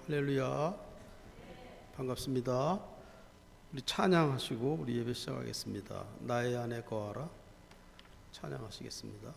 할렐루야. 반갑습니다. 우리 찬양하시고 우리 예배 시작하겠습니다. 나의 안에 거하라. 찬양하시겠습니다.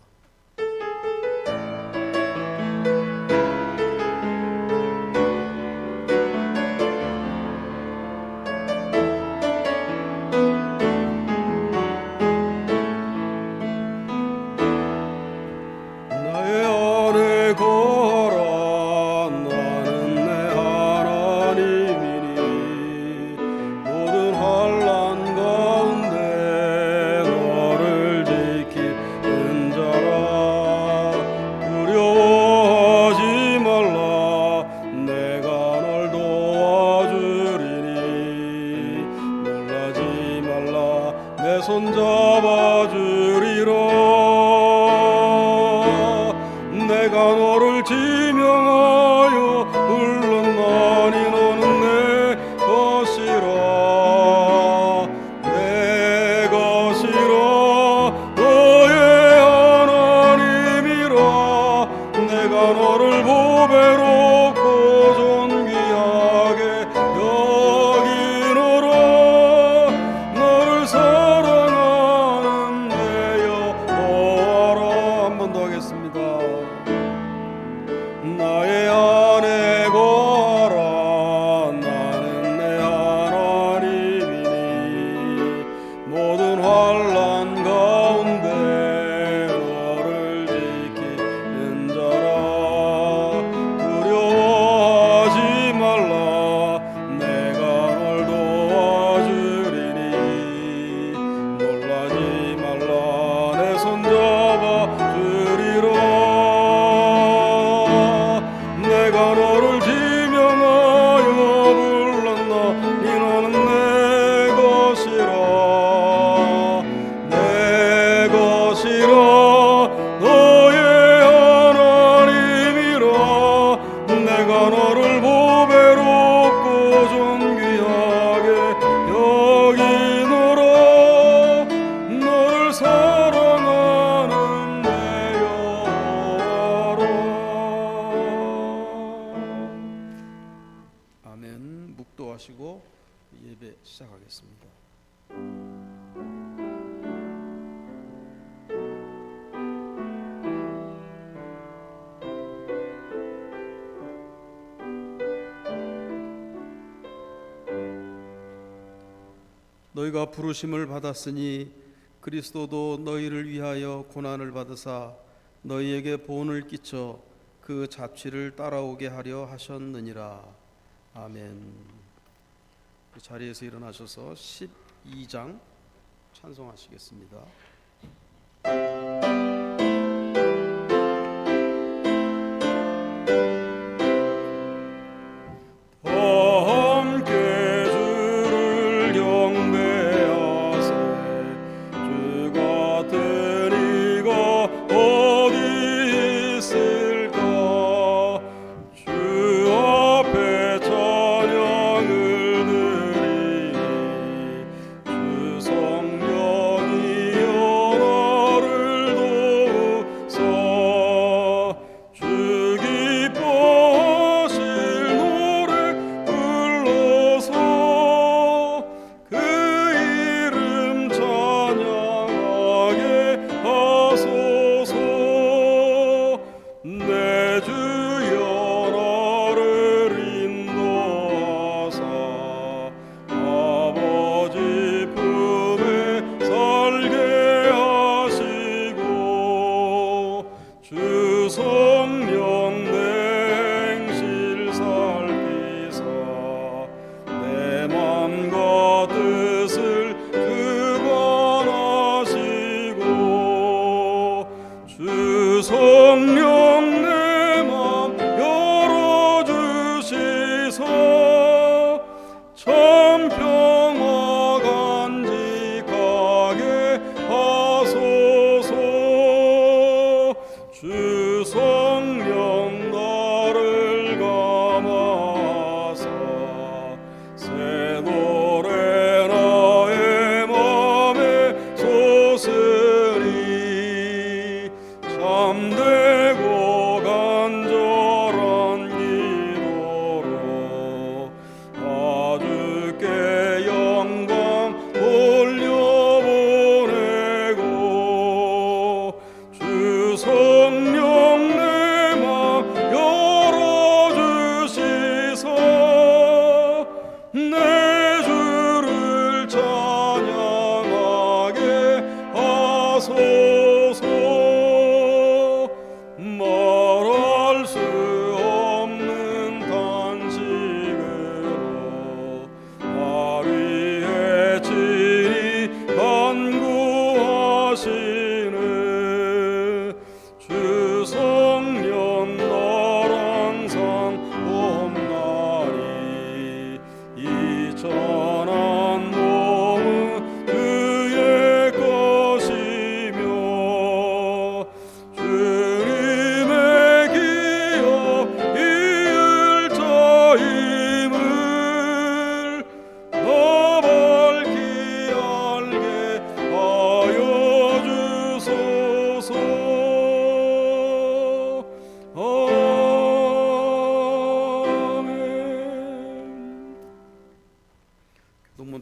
손잡아 주리라. 내가 너를 지명하여 불렀나니 너는 내 것이라. 내 것이라. 너의 하나님이라. 내가 너를 보배롭고 존귀하게 여기노라. 너를 나의 안에 거하라. 나는 내 하나님이니 모든 환난 가운데 너를 지키는 자라. 두려워하지 말라. 내가 널 도와주리니 놀라지 말라. 내 손잡아 주리라. 내가 너를 지명하여 불렀나니 너는 내 것이라. 내 것이라. 너의 하나님이라. 내가 너를 보배롭고 존귀하게 여기노라. 너를 사랑하는 내 여호와라. 아멘. 묵도하시고 예배 시작하겠습니다. 너희가 부르심을 받았으니 그리스도도 너희를 위하여 고난을 받으사 너희에게 보응을 끼쳐 그 잡취를 따라오게 하려 하셨느니라. 아멘. 그 자리에서 일어나셔서 12장 찬송하시겠습니다. 성령 내 맘 열어주시소. 참 평화 간직하게 하소서. 주 성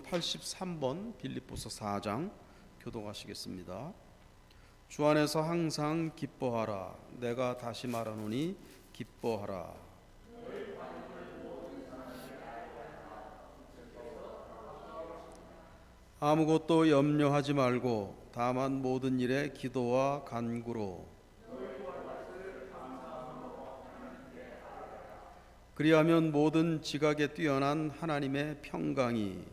83번 빌립보서 4장 교독하시겠습니다. 주 안에서 항상 기뻐하라. 내가 다시 말하노니 기뻐하라. 아무것도 염려하지 말고 다만 모든 일에 기도와 간구로 그리하면 모든 지각에 뛰어난 하나님의 평강이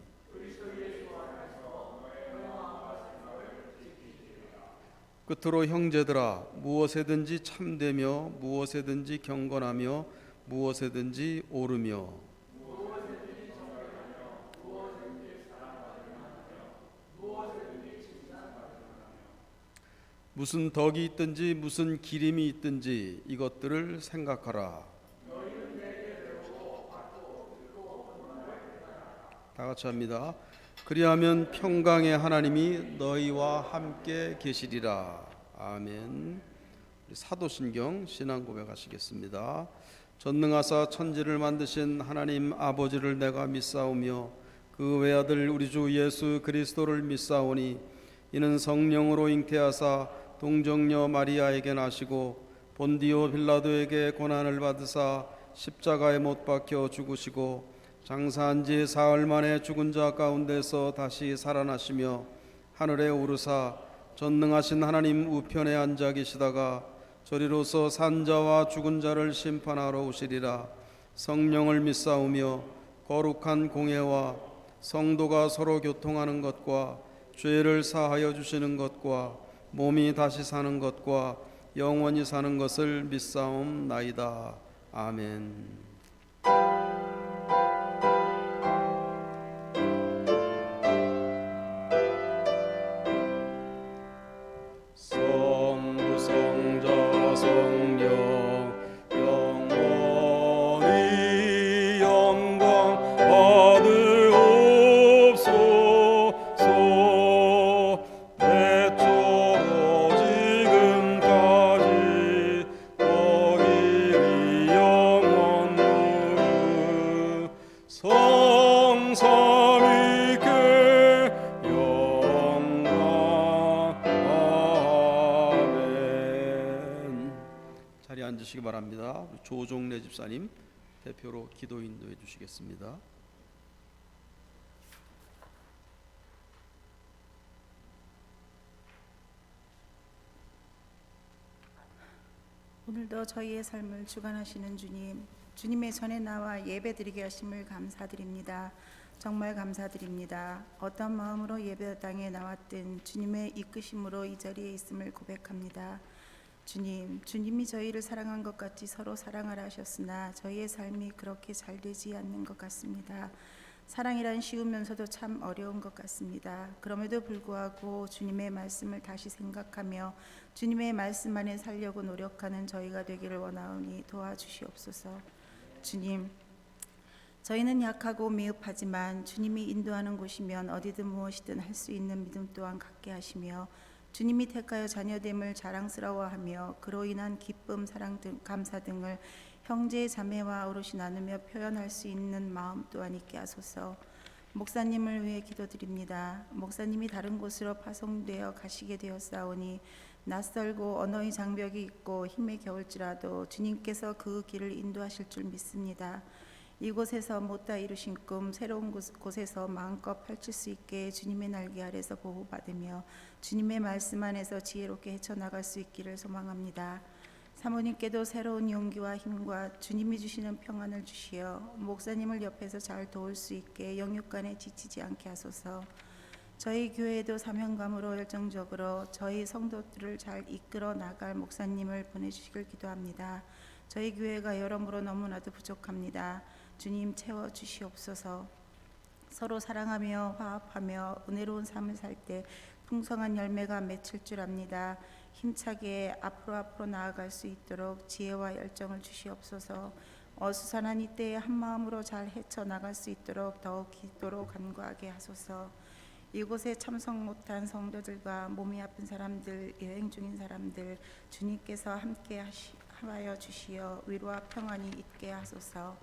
끝으로 형제들아 무엇에든지 참되며 무엇에든지 경건하며 무엇에든지 옳으며 무슨 덕이 있든지 무슨 기림이 있든지 이것들을 생각하라. 다 같이 합니다. 그리하면 평강의 하나님이 너희와 함께 계시리라. 아멘. 사도신경 신앙 고백하시겠습니다. 전능하사 천지를 만드신 하나님 아버지를 내가 믿사오며 그 외아들 우리 주 예수 그리스도를 믿사오니 이는 성령으로 잉태하사 동정녀 마리아에게 나시고 본디오 빌라도에게 고난을 받으사 십자가에 못 박혀 죽으시고 장사한 지 사흘 만에 죽은 자 가운데서 다시 살아나시며 하늘에 오르사 전능하신 하나님 우편에 앉아 계시다가 저리로서 산자와 죽은 자를 심판하러 오시리라. 성령을 믿사오며 거룩한 공예와 성도가 서로 교통하는 것과 죄를 사하여 주시는 것과 몸이 다시 사는 것과 영원히 사는 것을 믿사옵나이다. 아멘. 성부 성자 성령 영원히 영광 받으옵소서. 태초로 지금까지 너희의 영원으로 성삼위께 자리에 앉으시기 바랍니다. 조종래 집사님 대표로 기도 인도해 주시겠습니다. 오늘도 저희의 삶을 주관하시는 주님, 주님의 전에 나와 예배드리게 하심을 감사드립니다. 정말 감사드립니다. 어떤 마음으로 예배당에 나왔든 주님의 이끄심으로 이 자리에 있음을 고백합니다. 주님, 주님이 저희를 사랑한 것 같이 서로 사랑하라 하셨으나 저희의 삶이 그렇게 잘 되지 않는 것 같습니다. 사랑이란 쉬우면서도 참 어려운 것 같습니다. 그럼에도 불구하고 주님의 말씀을 다시 생각하며 주님의 말씀 안에 살려고 노력하는 저희가 되기를 원하오니 도와주시옵소서. 주님, 저희는 약하고 미흡하지만 주님이 인도하는 곳이면 어디든 무엇이든 할 수 있는 믿음 또한 갖게 하시며 주님이 택하여 자녀됨을 자랑스러워하며 그로 인한 기쁨, 사랑 등 감사 등을 형제 자매와 오롯이 나누며 표현할 수 있는 마음 또한 있게 하소서. 목사님을 위해 기도드립니다. 목사님이 다른 곳으로 파송되어 가시게 되었사오니 낯설고 언어의 장벽이 있고 힘에 겨울지라도 주님께서 그 길을 인도하실 줄 믿습니다. 이곳에서 못다 이루신 꿈 새로운 곳에서 마음껏 펼칠 수 있게 주님의 날개 아래서 보호받으며 주님의 말씀 안에서 지혜롭게 헤쳐나갈 수 있기를 소망합니다. 사모님께도 새로운 용기와 힘과 주님이 주시는 평안을 주시어 목사님을 옆에서 잘 도울 수 있게 영육간에 지치지 않게 하소서. 저희 교회에도 사명감으로 열정적으로 저희 성도들을 잘 이끌어 나갈 목사님을 보내주시길 기도합니다. 저희 교회가 여러모로 너무나도 부족합니다. 주님 채워주시옵소서. 서로 사랑하며 화합하며 은혜로운 삶을 살 때 풍성한 열매가 맺힐 줄 압니다. 힘차게 앞으로 나아갈 수 있도록 지혜와 열정을 주시옵소서. 어수선한 이때에 한마음으로 잘 헤쳐나갈 수 있도록 더욱 기도로 간구하게 하소서. 이곳에 참석 못한 성도들과 몸이 아픈 사람들, 여행 중인 사람들 주님께서 함께 하여 주시어 위로와 평안이 있게 하소서.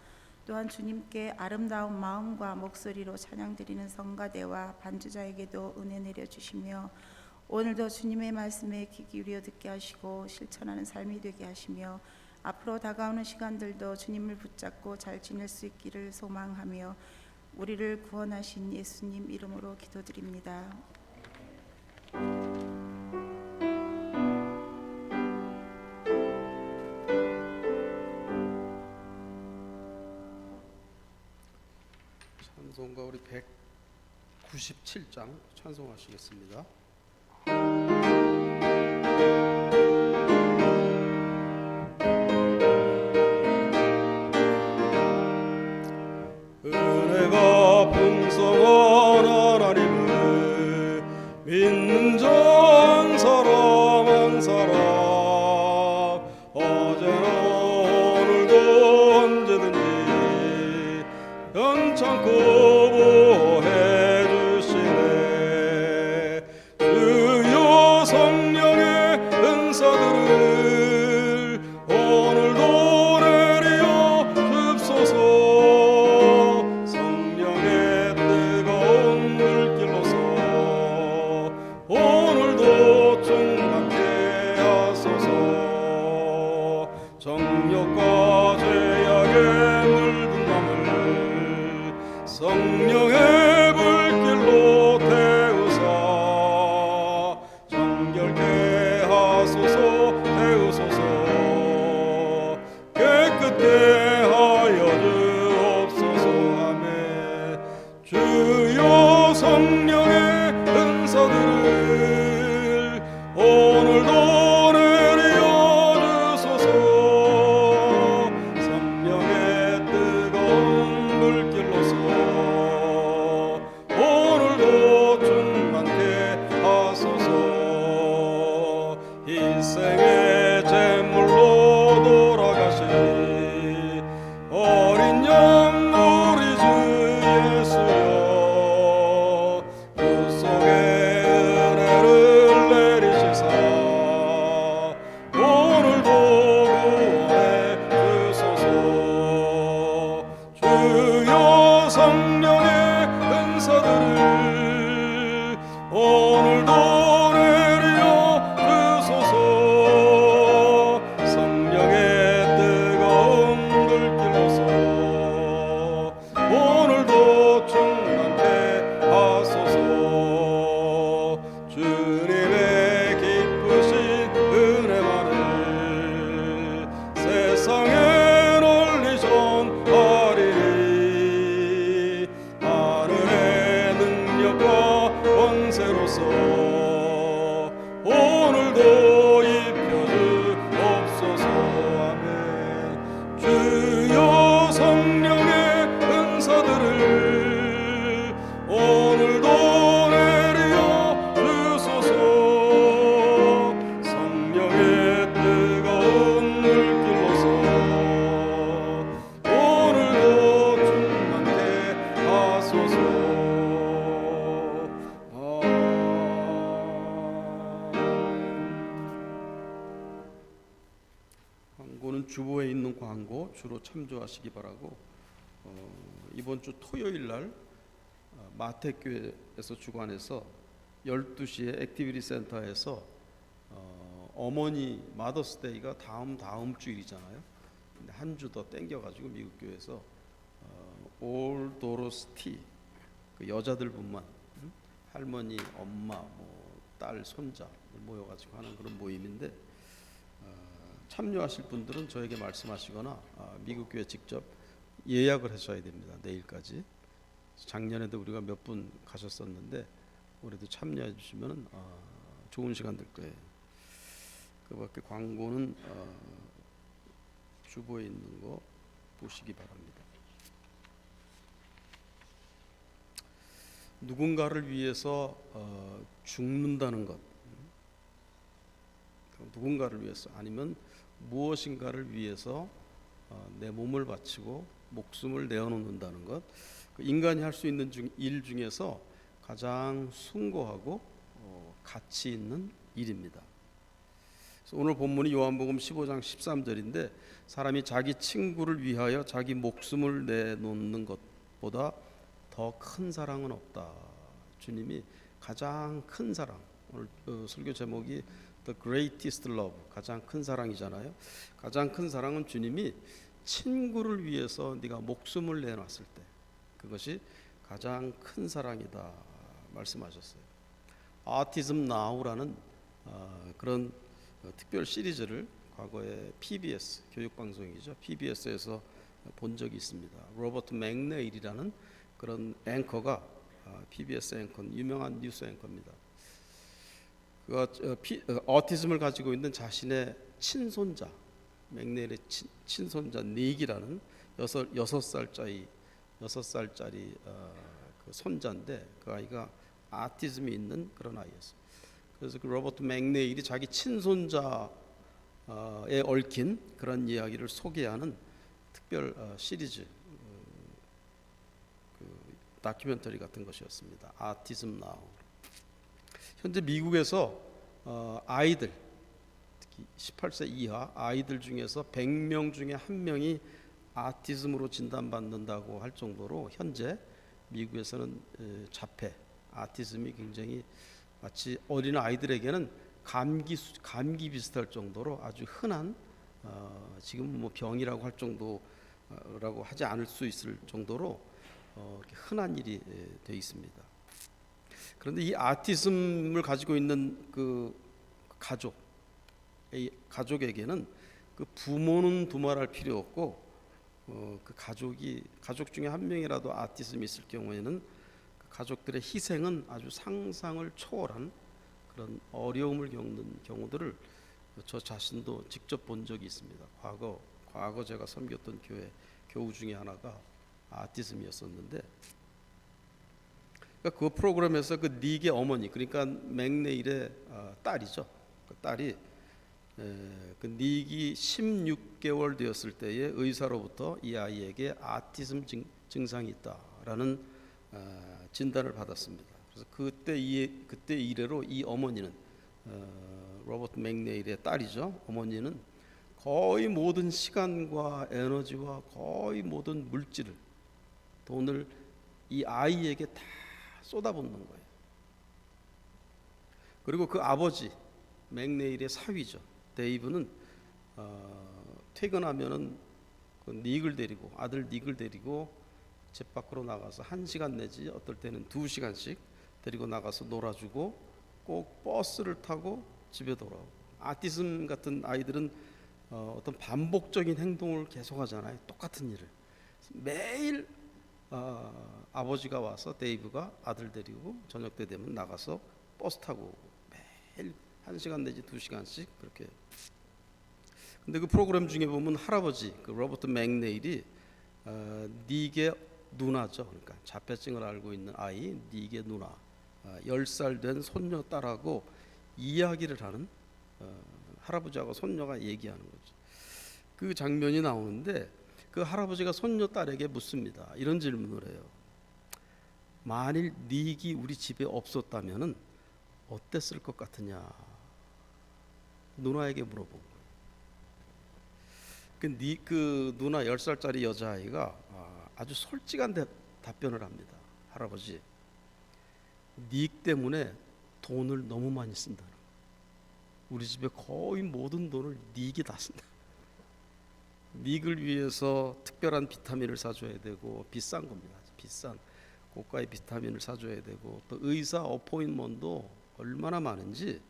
또한 주님께 아름다운 마음과 목소리로 찬양드리는 성가대와 반주자에게도 은혜 내려주시며 오늘도 주님의 말씀에 귀 기울여 듣게 하시고 실천하는 삶이 되게 하시며 앞으로 다가오는 시간들도 주님을 붙잡고 잘 지낼 수 있기를 소망하며 우리를 구원하신 예수님 이름으로 기도드립니다. 찬송가 우리 197장 찬송하시겠습니다. 은혜가 풍성한 하나님을 믿는 자 한 사람 한 사람 어제나 오늘도 언제든지 연창고 보호해 주시네. 주여 성령의 은사들을 오늘도 내려 줍소서. 성령의 뜨거운 물길로서 오늘도 충만케 하소서. 정욕과 죄악에 물든 맘을 성령의 불길로 태우사 정결케 하소서. 태우소서. 깨끗게 하여 주옵소서. 아멘. 주여 성령의 은사들을 오늘도 내려 주소서. 성령의 뜨거운 물길로서 오늘도 충만케 하소서. 인생의 제물로 돌아가신 어린 양 우리 주 예수여 그 속에 은혜를 내리시사 오늘도 구원해 주소서. 주여 성령의 은사들을 오늘도 내려 주소서. 성령의 뜨거운 불길로서 오늘도 충만케 하소서. 주님의 기쁘신 은혜만을 세상에 널리 전하리니 하늘의 능력과 권세로서 오늘도 입혀주옵소서. 아멘. 주여 성령의 은사들을 오늘도 내려 주소서. 성령의 뜨거운 물길로서 오늘도 충만케 하소서. 광고는 주보에 있는 광고 주로 참조하시기 바라고, 이번 주 토요일 날 마택교회에서 주관해서 12시에 액티비티 센터에서 어머니 마더스데이가 다음 주일이잖아요. 근데 한 주 더 땡겨가지고 미국 교회에서 올 도로스티 그 여자들뿐만 할머니, 엄마, 딸, 손자 모여가지고 하는 그런 모임인데 참여하실 분들은 저에게 말씀하시거나 미국 교회 직접 예약을 하셔야 됩니다. 내일까지. 작년에도 우리가 몇 분 가셨었는데 올해도 참여해 주시면 좋은 시간 될 거예요. 그밖에 광고는 주보에 있는 거 보시기 바랍니다. 누군가를 위해서 죽는다는 것, 누군가를 위해서 아니면 무엇인가를 위해서 내 몸을 바치고 목숨을 내어놓는다는 것, 인간이 할 수 있는 일 중에서 가장 숭고하고 가치 있는 일입니다. 오늘 본문이 요한복음 15장 13절인데 사람이 자기 친구를 위하여 자기 목숨을 내놓는 것보다 더 큰 사랑은 없다. 주님이 가장 큰 사랑. 오늘 설교 제목이 The Greatest Love, 가장 큰 사랑이잖아요. 가장 큰 사랑은 주님이 친구를 위해서 네가 목숨을 내놨을 때 그것이 가장 큰 사랑이다 말씀하셨어요. Autism Now라는 그런 특별 시리즈를 과거에 PBS 교육방송이죠. PBS에서 본 적이 있습니다. 로버트 맥네일이라는 그런 앵커가 PBS 앵커, 유명한 뉴스 앵커입니다. 그가 어티즘을 가지고 있는 자신의 친손자, 맥네일의 친손자 닉이라는 6살짜리 그 손자인데 그 아이가 아티즘이 있는 그런 아이였어요. 그래서 그 로버트 맥네일이 자기 친손자에 얽힌 그런 이야기를 소개하는 특별 시리즈 그 다큐멘터리 같은 것이었습니다. 아티즘 나우. 현재 미국에서 아이들, 특히 18세 이하 아이들 중에서 100명 중에 1명이 아티즘으로 진단받는다고 할 정도로 현재 미국에서는 자폐, 아티즘이 굉장히 마치 어린 아이들에게는 감기 비슷할 정도로 아주 흔한 지금 뭐 병이라고 할 정도라고 하지 않을 수 있을 정도로 흔한 일이 되어 있습니다. 그런데 이 아티즘을 가지고 있는 그 가족에게는 그 부모는 두말할 필요 없고 그 가족 중에 한 명이라도 아티즘이 있을 경우에는 그 가족들의 희생은 아주 상상을 초월한 그런 어려움을 겪는 경우들을 저 자신도 직접 본 적이 있습니다. 과거 제가 섬겼던 교우 중에 하나가 아티즘이었었는데 그러니까 그 프로그램에서 그 닉의 어머니, 그러니까 맥네일의 딸이죠. 그 딸이 그 닉이 16개월 되었을 때에 의사로부터 이 아이에게 아티즘 증상이 있다라는 진단을 받았습니다. 그래서 그때 이래로 이 어머니는 로버트 맥네일의 딸이죠. 어머니는 거의 모든 시간과 에너지와 거의 모든 물질을, 돈을 이 아이에게 다 쏟아붓는 거예요. 그리고 그 아버지 맥네일의 사위죠. 데이브는 퇴근하면은 그 닉을 데리고 아들 닉을 데리고 집 밖으로 나가서 1시간 내지 어떨 때는 2시간씩 데리고 나가서 놀아주고 꼭 버스를 타고 집에 돌아오고. 아티즘 같은 아이들은 어떤 반복적인 행동을 계속하잖아요. 똑같은 일을 매일 아버지가 와서 데이브가 아들 데리고 저녁 때 되면 나가서 버스 타고 매일 1시간 내지 2시간씩 그렇게. 근데 그 프로그램 중에 보면 할아버지 그 로버트 맥네일이 닉의 누나죠. 그러니까 자폐증을 알고 있는 아이 닉의 누나 10살 된 손녀 딸하고 이야기를 하는 할아버지하고 손녀가 얘기하는 거죠. 그 장면이 나오는데 그 할아버지가 손녀 딸에게 묻습니다. 이런 질문을 해요. 만일 닉이 우리 집에 없었다면은 어땠을 것 같으냐? 누나에게 물어본 거예요. 그 누나 10살짜리 여자아이가 아주 솔직한 답변을 합니다. 할아버지, 닉 때문에 돈을 너무 많이 쓴다. 우리 집에 거의 모든 돈을 닉이 다 쓴다. 닉을 위해서 특별한 비타민을 사줘야 되고 비싼 겁니다. 비싼 고가의 비타민을 사줘야 되고 또 의사 어포인먼트도 얼마나 많은지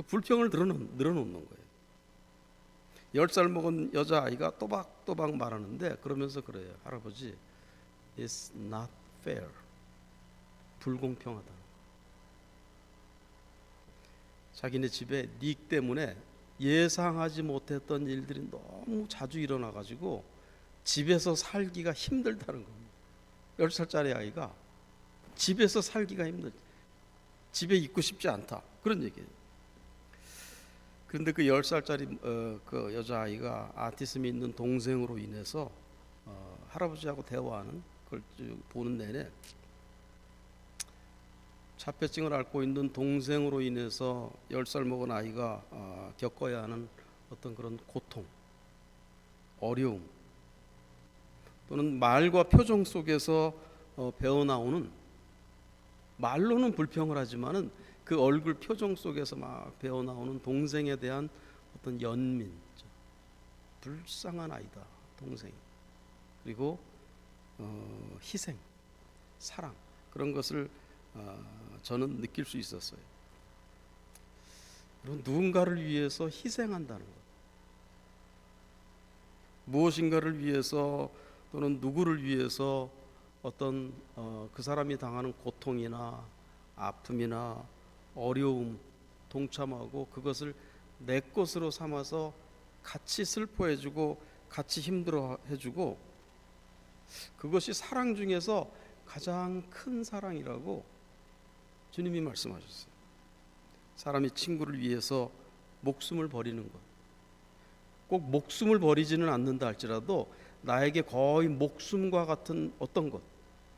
불평을 늘어놓는 거예요. 10살 먹은 여자아이가 또박또박 말하는데 그러면서 그래요. 할아버지, It's not fair. 불공평하다. 자기네 집에 닉 때문에 예상하지 못했던 일들이 너무 자주 일어나가지고 집에서 살기가 힘들다는 겁니다. 10살짜리 아이가 집에서 살기가 힘들다. 집에 있고 싶지 않다. 그런 얘기예요. 그런데 그 10살짜리 그 여자아이가 아티즘이 있는 동생으로 인해서 할아버지하고 대화하는 걸 보는 내내 자폐증을 앓고 있는 동생으로 인해서 10살 먹은 아이가 겪어야 하는 어떤 그런 고통, 어려움, 또는 말과 표정 속에서 배어나오는, 말로는 불평을 하지만은 그 얼굴 표정 속에서 막 배어나오는 동생에 대한 어떤 연민, 불쌍한 아이다 동생이, 그리고 희생, 사랑, 그런 것을 저는 느낄 수 있었어요. 누군가를 위해서 희생한다는 것, 무엇인가를 위해서 또는 누구를 위해서 어떤 그 사람이 당하는 고통이나 아픔이나 어려움 동참하고 그것을 내 것으로 삼아서 같이 슬퍼해주고 같이 힘들어해주고, 그것이 사랑 중에서 가장 큰 사랑이라고 주님이 말씀하셨어요. 사람이 친구를 위해서 목숨을 버리는 것, 꼭 목숨을 버리지는 않는다 할지라도 나에게 거의 목숨과 같은 어떤 것,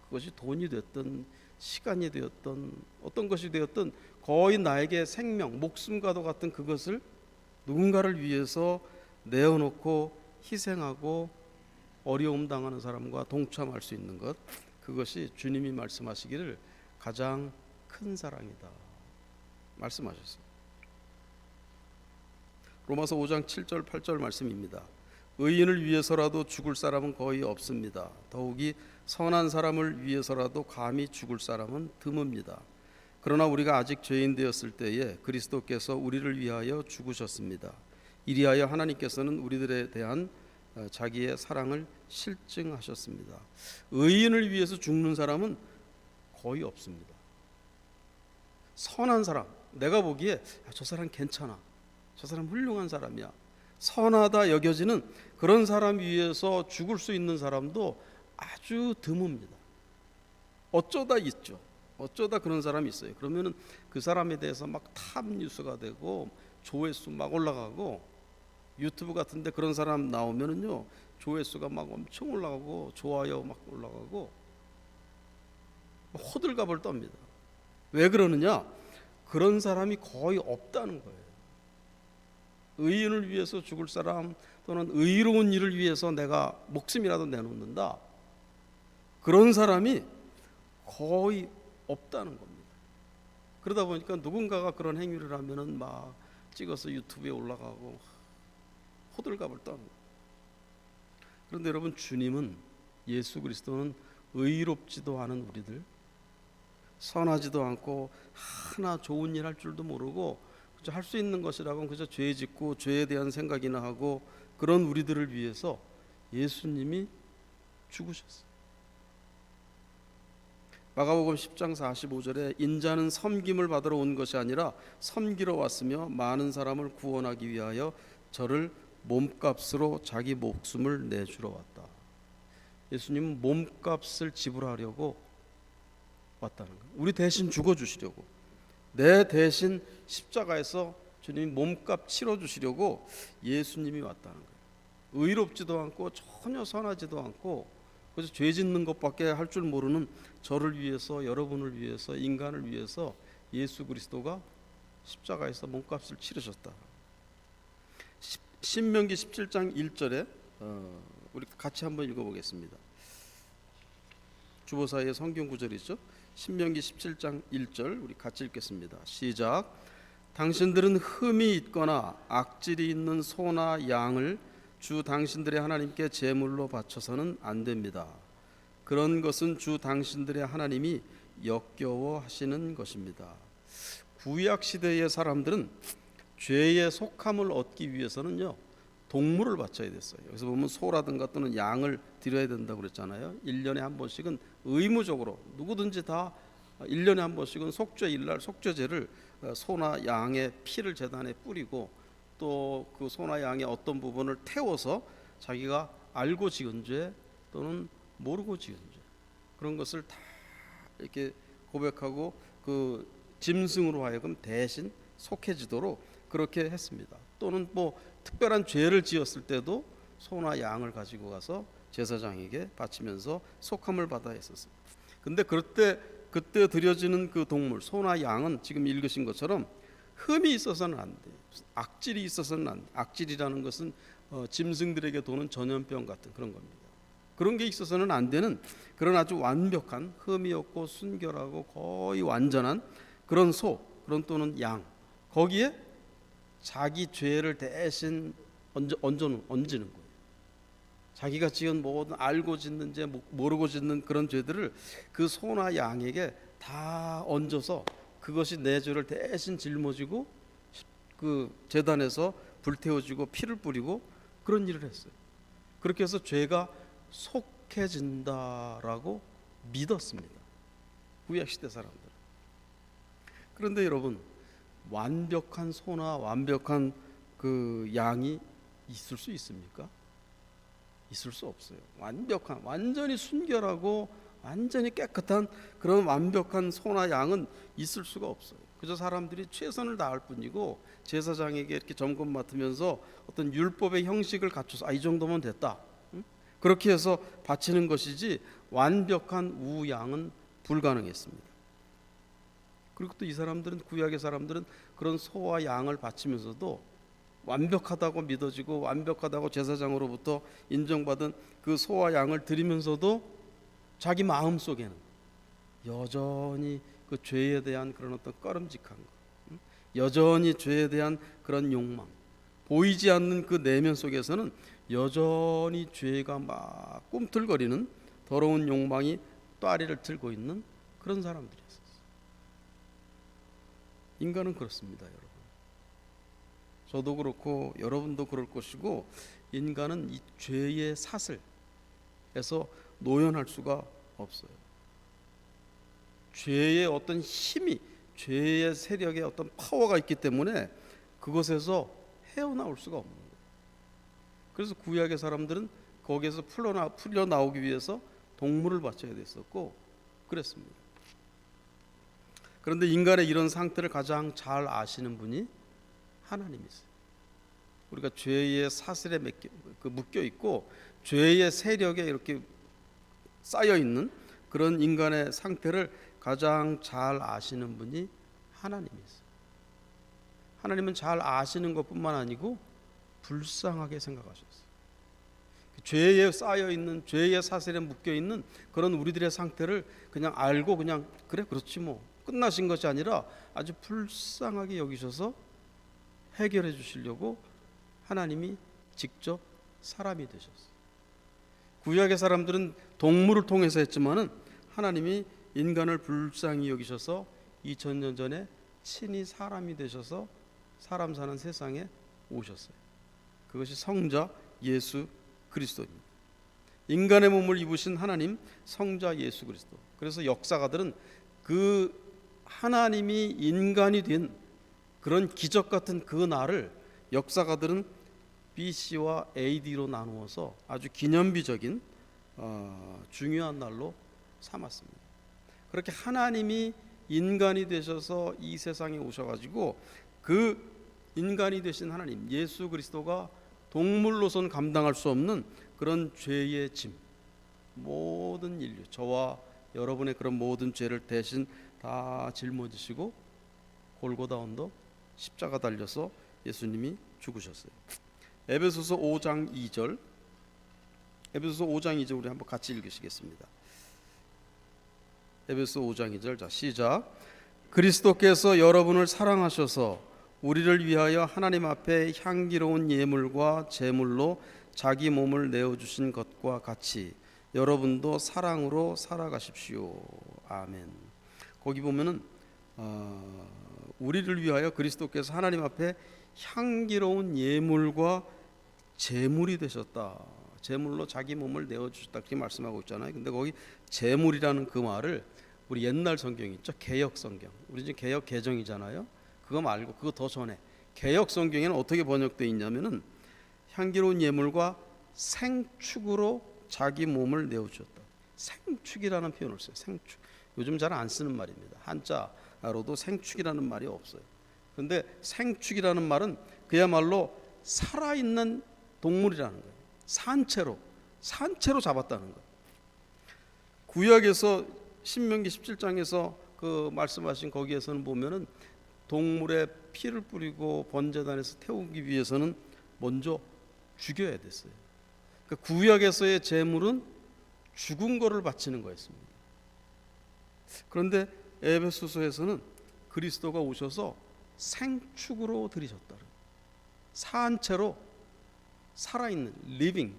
그것이 돈이 됐든 시간이 되었든 어떤 것이 되었든 거의 나에게 생명, 목숨과도 같은 그것을 누군가를 위해서 내어놓고 희생하고 어려움 당하는 사람과 동참할 수 있는 것, 그것이 주님이 말씀하시기를 가장 큰 사랑이다 말씀하셨어요. 로마서 5장 7절 8절 말씀입니다. 의인을 위해서라도 죽을 사람은 거의 없습니다. 더욱이 선한 사람을 위해서라도 감히 죽을 사람은 드뭅니다. 그러나 우리가 아직 죄인 되었을 때에 그리스도께서 우리를 위하여 죽으셨습니다. 이리하여 하나님께서는 우리들에 대한 자기의 사랑을 실증하셨습니다. 의인을 위해서 죽는 사람은 거의 없습니다. 선한 사람, 내가 보기에 저 사람 괜찮아, 저 사람 훌륭한 사람이야, 선하다 여겨지는 그런 사람 위해서 죽을 수 있는 사람도 아주 드뭅니다. 어쩌다 있죠. 어쩌다 그런 사람이 있어요. 그러면은 그 사람에 대해서 막 탑 뉴스가 되고 조회수 막 올라가고, 유튜브 같은데 그런 사람 나오면은요 조회수가 막 엄청 올라가고 좋아요 막 올라가고 호들갑을 떱니다. 왜 그러느냐? 그런 사람이 거의 없다는 거예요. 의인을 위해서 죽을 사람 또는 의로운 일을 위해서 내가 목숨이라도 내놓는다, 그런 사람이 거의 없다는 겁니다. 그러다 보니까 누군가가 그런 행위를 하면은 막 찍어서 유튜브에 올라가고 호들갑을 떠는 거예요. 그런데 여러분, 주님은, 예수 그리스도는 의롭지도 않은 우리들, 선하지도 않고 하나 좋은 일 할 줄도 모르고 그저 할 수 있는 것이라고는 그저 죄 짓고 죄에 대한 생각이나 하고 그런 우리들을 위해서 예수님이 죽으셨어요. 마가복음 10장 45절에 인자는 섬김을 받으러 온 것이 아니라 섬기러 왔으며 많은 사람을 구원하기 위하여 저를 몸값으로 자기 목숨을 내주러 왔다. 예수님은 몸값을 지불하려고 왔다는 거예요. 우리 대신 죽어주시려고, 내 대신 십자가에서 주님이 몸값 치러주시려고 예수님이 왔다는 거예요. 의롭지도 않고 전혀 선하지도 않고 그래서 죄 짓는 것밖에 할 줄 모르는 저를 위해서, 여러분을 위해서, 인간을 위해서 예수 그리스도가 십자가에서 몸값을 치르셨다. 신명기 17장 1절에 우리 같이 한번 읽어보겠습니다. 주보사의 성경 구절이죠. 신명기 17장 1절 우리 같이 읽겠습니다. 시작. 당신들은 흠이 있거나 악질이 있는 소나 양을 주 당신들의 하나님께 제물로 바쳐서는 안 됩니다. 그런 것은 주 당신들의 하나님이 역겨워 하시는 것입니다. 구약 시대의 사람들은 죄의 속함을 얻기 위해서는요 동물을 바쳐야 됐어요. 여기서 보면 소라든가 또는 양을 드려야 된다고 그랬잖아요. 1년에 한 번씩은 의무적으로 누구든지 다 1년에 한 번씩은 속죄일날 속죄제를 소나 양의 피를 제단에 뿌리고 또 그 소나 양의 어떤 부분을 태워서 자기가 알고 지은 죄 또는 모르고 지은 죄, 그런 것을 다 이렇게 고백하고 그 짐승으로 하여금 대신 속해지도록 그렇게 했습니다. 또는 뭐 특별한 죄를 지었을 때도 소나 양을 가지고 가서 제사장에게 바치면서 속함을 받아 했었습니다. 근데 그럴 때 그때 드려지는 그 동물 소나 양은 지금 읽으신 것처럼 흠이 있어서는 안 돼요. 악질이 있어서는 안 돼요. 악질이라는 것은 짐승들에게 도는 전염병 같은 그런 겁니다. 그런 게 있어서는 안 되는 그런 아주 완벽한 흠이 없고 순결하고 거의 완전한 그런 소, 그런 또는 양, 거기에 자기 죄를 대신 얹는 거예요. 자기가 지은 모든 알고 짓는 죄, 모르고 짓는 그런 죄들을 그 소나 양에게 다 얹어서 그것이 내 죄를 대신 짊어지고 그 제단에서 불태워지고 피를 뿌리고 그런 일을 했어요. 그렇게 해서 죄가 속해진다라고 믿었습니다. 구약시대 사람들. 그런데 여러분, 완벽한 소나 완벽한 그 양이 있을 수 있습니까? 있을 수 없어요. 완벽한, 완전히 순결하고 완전히 깨끗한 그런 완벽한 소나 양은 있을 수가 없어요. 그저 사람들이 최선을 다할 뿐이고 제사장에게 이렇게 점검 맡으면서 어떤 율법의 형식을 갖춰서 이 정도면 됐다, 그렇게 해서 바치는 것이지 완벽한 우양은 불가능했습니다. 그리고 또 이 사람들은, 구약의 사람들은 그런 소와 양을 바치면서도 완벽하다고 믿어지고 완벽하다고 제사장으로부터 인정받은 그 소와 양을 드리면서도 자기 마음 속에는 여전히 그 죄에 대한 그런 어떤 꺼름직한 것, 여전히 죄에 대한 그런 욕망, 보이지 않는 그 내면 속에서는 여전히 죄가 막 꿈틀거리는 더러운 욕망이 또아리를 틀고 있는 그런 사람들이었어요. 인간은 그렇습니다, 여러분. 저도 그렇고 여러분도 그럴 것이고, 인간은 이 죄의 사슬에서 노연할 수가 없어요. 죄의 어떤 힘이, 죄의 세력의 어떤 파워가 있기 때문에 그것에서 헤어나올 수가 없는 거예요. 그래서 구약의 사람들은 거기에서 풀려 나오기 위해서 동물을 바쳐야 됐었고 그랬습니다. 그런데 인간의 이런 상태를 가장 잘 아시는 분이 하나님이세요. 우리가 죄의 사슬에 묶여 있고 죄의 세력에 이렇게 쌓여 있는 그런 인간의 상태를 가장 잘 아시는 분이 하나님이세요. 하나님은 잘 아시는 것뿐만 아니고 불쌍하게 생각하셨어요. 죄에 쌓여 있는, 죄의 사슬에 묶여 있는 그런 우리들의 상태를 그냥 알고 그냥 그래 그렇지 뭐 끝나신 것이 아니라 아주 불쌍하게 여기셔서 해결해 주시려고 하나님이 직접 사람이 되셨어요. 구약의 사람들은 동물을 통해서 했지만은 하나님이 인간을 불쌍히 여기셔서 2000년 전에 친히 사람이 되셔서 사람 사는 세상에 오셨어요. 그것이 성자 예수 그리스도입니다. 인간의 몸을 입으신 하나님, 성자 예수 그리스도. 그래서 역사가들은 그 하나님이 인간이 된 그런 기적 같은 그 날을 역사가들은 BC와 AD로 나누어서 아주 기념비적인 중요한 날로 삼았습니다. 그렇게 하나님이 인간이 되셔서 이 세상에 오셔가지고 그 인간이 되신 하나님 예수 그리스도가 동물로서는 감당할 수 없는 그런 죄의 짐, 모든 인류, 저와 여러분의 그런 모든 죄를 대신 다 짊어지시고 골고다 언덕 십자가 달려서 예수님이 죽으셨어요. 에베소서 5장 2절, 에베소서 5장 2절 우리 한번 같이 읽으시겠습니다. 에베소서 5장 2절, 자 시작. 그리스도께서 여러분을 사랑하셔서 우리를 위하여 하나님 앞에 향기로운 예물과 제물로 자기 몸을 내어주신 것과 같이 여러분도 사랑으로 살아가십시오. 아멘. 거기 보면은 우리를 위하여 그리스도께서 하나님 앞에 향기로운 예물과 제물이 되셨다. 제물로 자기 몸을 내어주셨다 그렇게 말씀하고 있잖아요. 근데 거기 제물이라는 그 말을 우리 옛날 성경 있죠, 개역 성경, 우리 지금 개역 개정이잖아요. 그거 말고 그거 더 전에 개역 성경에는 어떻게 번역되어 있냐면은 향기로운 예물과 생축으로 자기 몸을 내어주셨다. 생축이라는 표현을 써요. 생축. 요즘 잘 안 쓰는 말입니다. 한자로도 생축이라는 말이 없어요. 그런데 생축이라는 말은 그야말로 살아있는 동물이라는 거예요. 산채로 잡았다는 거예요. 구약에서 신명기 17장에서 그 말씀하신 거기에서는 보면은 동물의 피를 뿌리고 번제단에서 태우기 위해서는 먼저 죽여야 됐어요. 그러니까 구약에서의 제물은 죽은 거를 바치는 거였습니다. 그런데 에베소서에서는 그리스도가 오셔서 생축으로 드리셨다. 사한 채로 살아있는 living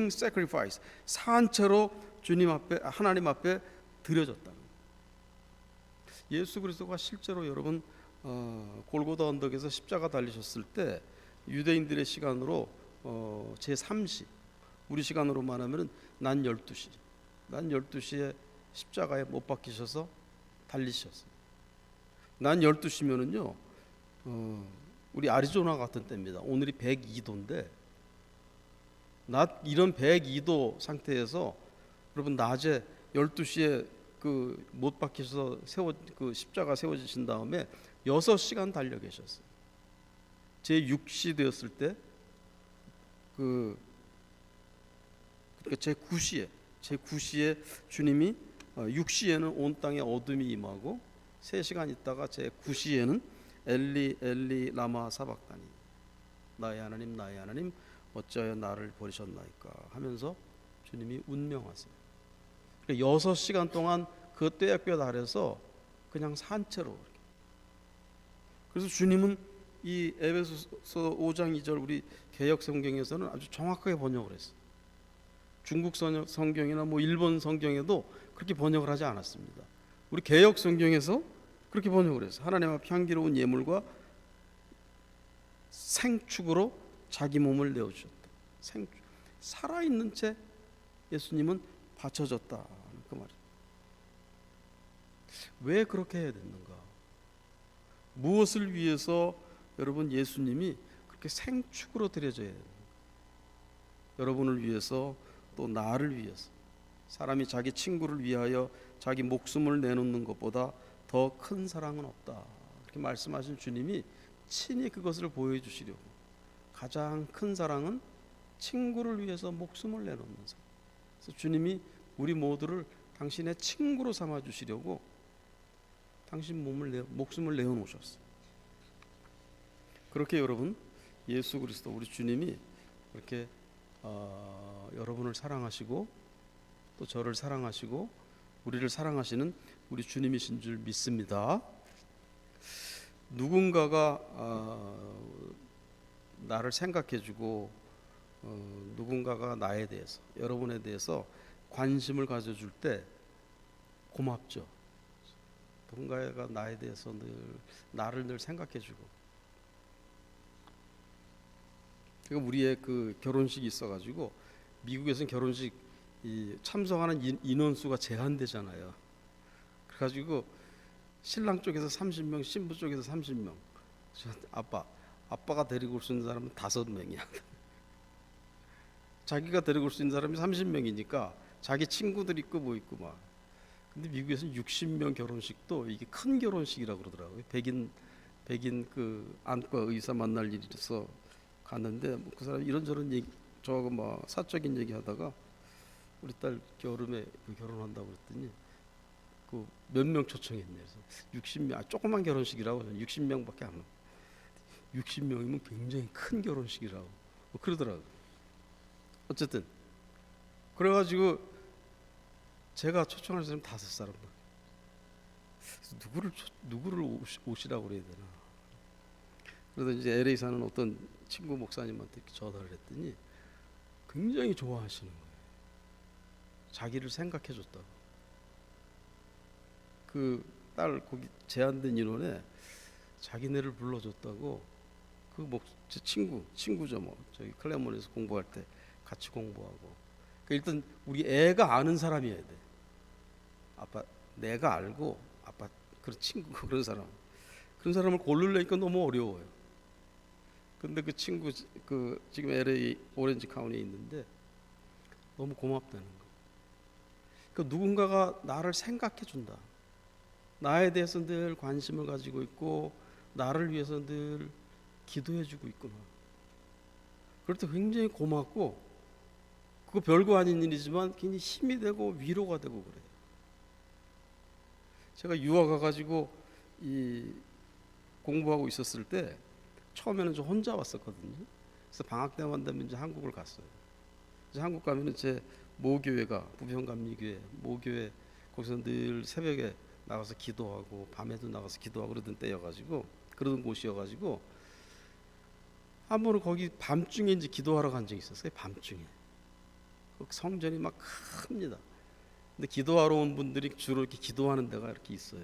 sacrifice, 사한 채로 주님 앞에 하나님 앞에 드려졌다. 예수 그리스도가 실제로 여러분 골고다 언덕에서 십자가 달리셨을 때 유대인들의 시간으로 제3시, 우리 시간으로 말하면 난 12시에 십자가에 못 박히셔서 달리셨어요. 난 12시면은요 우리 아리조나 같은 때입니다. 오늘이 102도인데 낮 이런 102도 상태에서 여러분 낮에 12시에 그 못 박히셔서 그 십자가 세워지신 다음에 6시간 달려 계셨어요. 제 6시 되었을 때 그러니까 제 9시에 주님이 6시에는 온 땅에 어둠이 임하고 3시간 있다가 제 9시에는 엘리 엘리 라마 사박다니 나의 하나님 어찌하여 나를 버리셨나이까 하면서 주님이 운명하세요. 그러니까 6시간 동안 그 떼약볕 아래서 그냥 산채로. 그래서 주님은 이 에베소서 5장 2절 우리 개역 성경에서는 아주 정확하게 번역을 했어요. 중국 성경이나 뭐 일본 성경에도 그렇게 번역을 하지 않았습니다. 우리 개역 성경에서 그렇게 번역을 했어요. 하나님 앞에 향기로운 예물과 생축으로 자기 몸을 내어주셨다. 생축, 살아있는 채 예수님은 바쳐졌다. 그 말이에요. 왜 그렇게 해야 됐는가? 무엇을 위해서 여러분 예수님이 그렇게 생축으로 드려져야 되는가? 여러분을 위해서 또 나를 위해서. 사람이 자기 친구를 위하여 자기 목숨을 내놓는 것보다 더 큰 사랑은 없다. 이렇게 말씀하신 주님이 친히 그것을 보여주시려고 가장 큰 사랑은 친구를 위해서 목숨을 내놓는 사람. 그래서 주님이 우리 모두를 당신의 친구로 삼아 주시려고 당신 목숨을 내어놓으셨어요. 그렇게 여러분 예수 그리스도 우리 주님이 그렇게 여러분을 사랑하시고 또 저를 사랑하시고 우리를 사랑하시는 우리 주님이신 줄 믿습니다. 누군가가 나를 생각해주고 누군가가 나에 대해서 여러분에 대해서 관심을 가져줄 때 고맙죠. 누군가가 나에 대해서 나를 늘 생각해주고. 그러니까 우리의 그 결혼식이 있어가지고 미국에서는 결혼식 참석하는 인원수가 제한되잖아요. 그래가지고 신랑 쪽에서 30명, 신부 쪽에서 30명. 아빠가 데리고 올 수 있는 사람은 5명이야. 자기가 데리고 올 수 있는 사람이 30명이니까 자기 친구들 있고 뭐 있고 막. 근데 미국에서는 60명 결혼식도 이게 큰 결혼식이라고 그러더라고요. 백인 그 안과 의사 만날 일이 있어서 갔는데 그 사람 이런저런 얘기 저하고 막 사적인 얘기하다가 우리 딸 여름에 결혼한다고 그랬더니 그 몇 명 초청했네. 그래서 60명, 조그만 결혼식이라고 60명밖에 안 와. 60명이면 굉장히 큰 결혼식이라고 뭐 그러더라고. 어쨌든 그래가지고 제가 초청할 사람 5사람. 누구를 오시라고 그래야 되나. 그래서 이제 LA 사는 어떤 친구 목사님한테 이렇게 전화를 했더니 굉장히 좋아하시는 거예요. 자기를 생각해줬다고. 그 딸 거기 제한된 인원에 자기네를 불러줬다고. 그 제 친구죠 뭐 저기 클레몬에서 공부할 때 같이 공부하고. 그러니까 일단 우리 애가 아는 사람이어야 돼. 아빠 내가 알고 아빠 그런 친구 그런 사람을 고르려니까 너무 어려워요. 근데 그 친구 그 지금 LA 오렌지 카운티에 있는데 너무 고맙다는 거. 그 누군가가 나를 생각해 준다. 나에 대해서 늘 관심을 가지고 있고 나를 위해서 늘 기도해 주고 있구나. 그럴 때 굉장히 고맙고 그거 별거 아닌 일이지만 굉장히 힘이 되고 위로가 되고 그래요. 제가 유학 가가지고 이 공부하고 있었을 때 처음에는 저 혼자 왔었거든요. 그래서 방학 때만 되면 이제 한국을 갔어요. 그래서 한국 가면은 제 모교회가 부평감리교회 모교회 거기서 늘 새벽에 나가서 기도하고 밤에도 나가서 기도하고 그러던 때여가지고 그러던 곳이어가지고 한 번은 거기 밤중에 이제 기도하러 간 적이 있었어요. 밤중에 그 성전이 막 큽니다. 근데 기도하러 온 분들이 주로 이렇게 기도하는 데가 이렇게 있어요.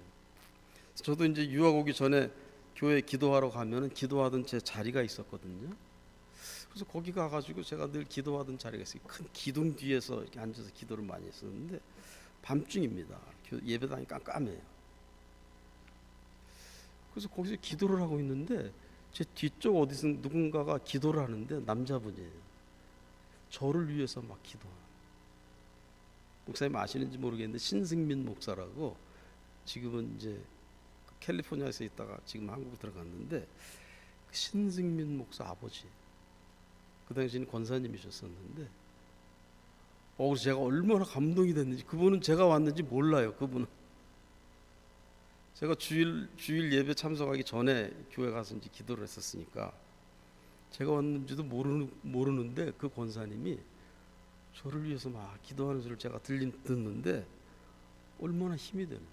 저도 이제 유학 오기 전에 교회 기도하러 가면은 기도하던 제 자리가 있었거든요. 그래서 거기 가가지고 제가 늘 기도하던 자리가 있어요. 큰 기둥 뒤에서 이렇게 앉아서 기도를 많이 했었는데 밤중입니다. 예배당이 깜깜해요. 그래서 거기서 기도를 하고 있는데 제 뒤쪽 어디서 누군가가 기도를 하는데 남자분이에요. 저를 위해서 막 기도하는. 목사님 아시는지 모르겠는데 신승민 목사라고 지금은 이제 캘리포니아에서 있다가 지금 한국 들어갔는데 그 신승민 목사 아버지 그 당시에는 권사님이셨었는데 그래서 제가 얼마나 감동이 됐는지 그분은 제가 왔는지 몰라요. 그분은 제가 주일 예배 참석하기 전에 교회 가서 이제 기도를 했었으니까 제가 왔는지도 모르는데 그 권사님이 저를 위해서 막 기도하는 소리를 제가 듣는데 얼마나 힘이 되는지.